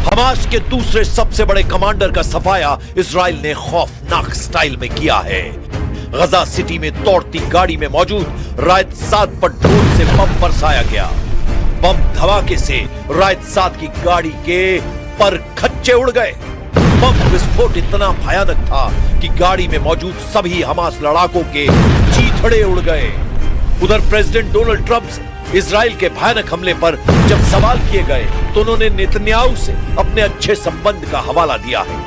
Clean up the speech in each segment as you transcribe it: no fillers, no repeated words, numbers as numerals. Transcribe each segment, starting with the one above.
Hamas के दूसरे सबसे बड़े कमांडर का सफाया इजराइल ने खौफनाक स्टाइल में किया है। गजा सिटी में दौड़ती गाड़ी में मौजूद रायत 7 पर ड्रोन से बम बरसाया गया। बम धमाके से रायत 7 की गाड़ी के पर खच्चे उड़ गए। बम विस्फोट इतना भयानक था कि गाड़ी में मौजूद सभी हमास लड़ाकों के चीथड़े उड़ गए। उधर प्रेसिडेंट डोनाल्ड ट्रंप से इजराइल के भयानक हमले पर जब सवाल किए गए तो उन्होंने नेतन्याहू से अपने अच्छे संबंध का हवाला दिया है।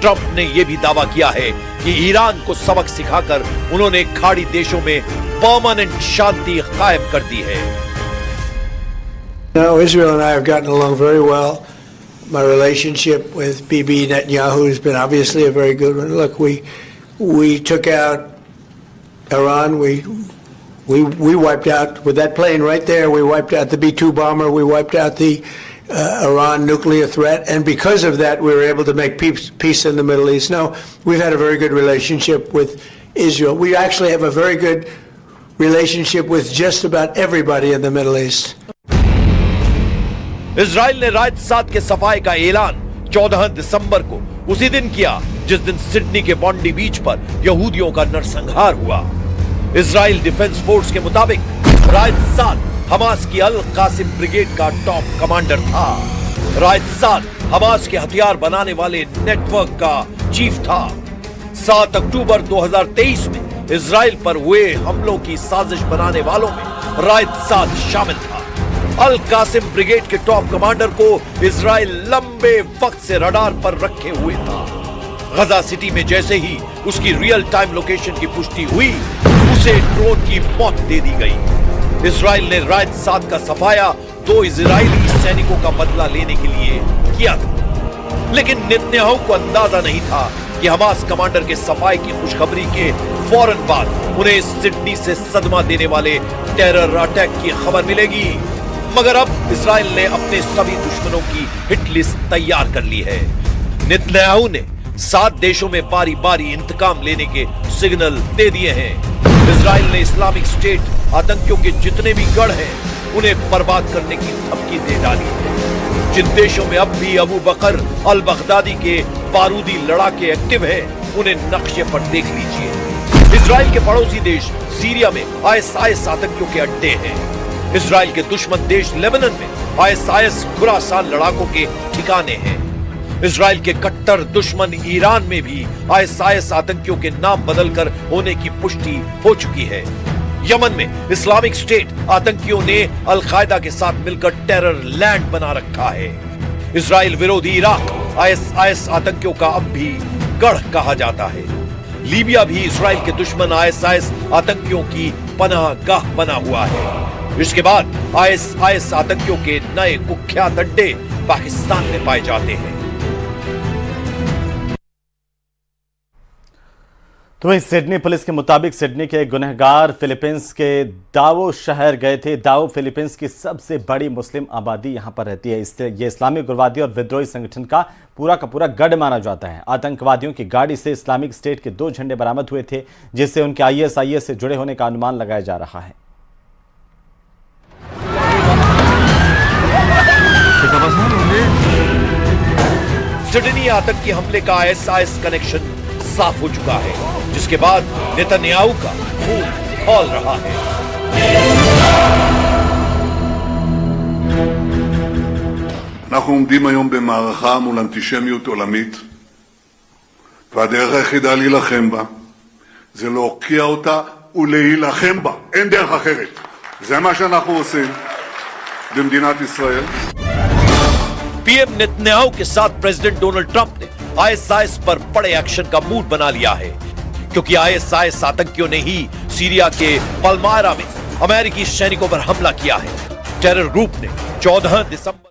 ट्रंप ने यह भी दावा किया है कि ईरान को सबक सिखाकर उन्होंने खाड़ी देशों में परमानेंट शांति कायम कर दी है। Now, Israel and I have gotten along very well. My relationship with Bibi Netanyahu has been obviously a very good one. Look, we took out Iran. We wiped out with that plane right there. We wiped out the B-2 bomber. We wiped out the Iran nuclear threat, and because of that, we were able to make peace in the Middle East. Now, we've had a very good relationship with Israel. We actually have a very good relationship with just about everybody in the Middle East. Israel ने रायत 7 के सफाई का ऐलान 14 दिसंबर को उसी दिन किया जिस दिन सिडनी के बॉन्डी बीच पर यहूदियों का नरसंहार हुआ। इजराइल डिफेंस फोर्स के मुताबिक रायत 7 हमास की अल कासिम ब्रिगेड का टॉप कमांडर था। रायत 7 हमास के हथियार बनाने वाले नेटवर्क का चीफ था। 7 अक्टूबर 2023 में इजराइल पर हुए हमलों की साजिश बनाने वालों में रायत 7 शामिल था। अल कासिम ब्रिगेड के टॉप कमांडर को इजराइल लंबे वक्त से रडार पर रखे हुए था। गजा सिटी में जैसे ही उसकी रियल टाइम लोकेशन की पुष्टि हुई, उसे ड्रोन की मौत दे दी गई। इजराइल ने रायत 7 का सफाया 2 इजरायली सैनिकों का बदला लेने के लिए किया था, लेकिन नेतन्याहू को अंदाजा नहीं था कि हमास कमांडर के सफाई की खुशखबरी के फौरन बाद उन्हें सिडनी से सदमा देने वाले टेरर अटैक की खबर मिलेगी। मगर अब इजराइल ने अपने सभी दुश्मनों की हिट लिस्ट तैयार कर ली है। नेतन्याहू ने 7 देशों में बारी बारी इंतकाम लेने के सिग्नल दे दिए हैं। इजराइल ने इस्लामिक स्टेट आतंकियों के जितने भी गढ़ हैं उन्हें बर्बाद करने की धमकी दे डाली है। जिन देशों में अब भी अबू बकर अल बगदादी के बारूदी लड़ाके एक्टिव हैं, उन्हें नक्शे पर देख लीजिए। इजराइल के पड़ोसी देश सीरिया में आईएसआईएस आतंकियों के अड्डे हैं। इजराइल के दुश्मन देश लेबनान में आईएसआईएस खुरासान लड़ाकों के ठिकाने हैं। इजराइल के कट्टर दुश्मन ईरान में भी आईएसआईएस आतंकियों के नाम बदलकर होने की पुष्टि हो चुकी है। यमन में इस्लामिक स्टेट आतंकियों ने अल कायदा के साथ मिलकर टेरर लैंड बना रखा है। इजराइल विरोधी इराक आईएसआईएस आतंकियों का अब भी गढ़ कहा जाता है। लीबिया भी इजराइल के दुश्मन आईएसआईएस आतंकियों की पनाह गाह बना हुआ है। इसके बाद आईएसआईएस आतंकियों के नए कुख्यात अड्डे पाकिस्तान में पाए जाते हैं। तो वहीं सिडनी पुलिस के मुताबिक सिडनी के गुनहगार फिलीपींस के दावो शहर गए थे। दावो फिलीपींस की सबसे बड़ी मुस्लिम आबादी यहां पर रहती है, इसलिए ये इस्लामिक उग्रवादी और विद्रोही संगठन का पूरा गढ़ माना जाता है। आतंकवादियों की गाड़ी से इस्लामिक स्टेट के 2 झंडे बरामद हुए थे, जिससे उनके आईएसआईएस से जुड़े होने का अनुमान लगाया जा रहा है। सिडनी आतंकी हमले का आईएसआईएस कनेक्शन साफ हो चुका है, जिसके बाद नेतन्याहू का खून खौल रहा है। אנחנו עומדים היום במערכה מול אנטישמיות עולמית, והדרך היחידה להילחם בה זה להוקיע אותה ולהילחם בה. אין דרך אחרת. זה מה שאנחנו עושים במדינת ישראל. पीएम नेतन्याहू के साथ प्रेसिडेंट डोनाल्ड ट्रंप ने आईएसआईएस पर बड़े एक्शन का मूड बना लिया है, क्योंकि आईएसआईएस आतंकियों ने ही सीरिया के पलमायरा में अमेरिकी सैनिकों पर हमला किया है। टेरर ग्रुप ने 14 दिसंबर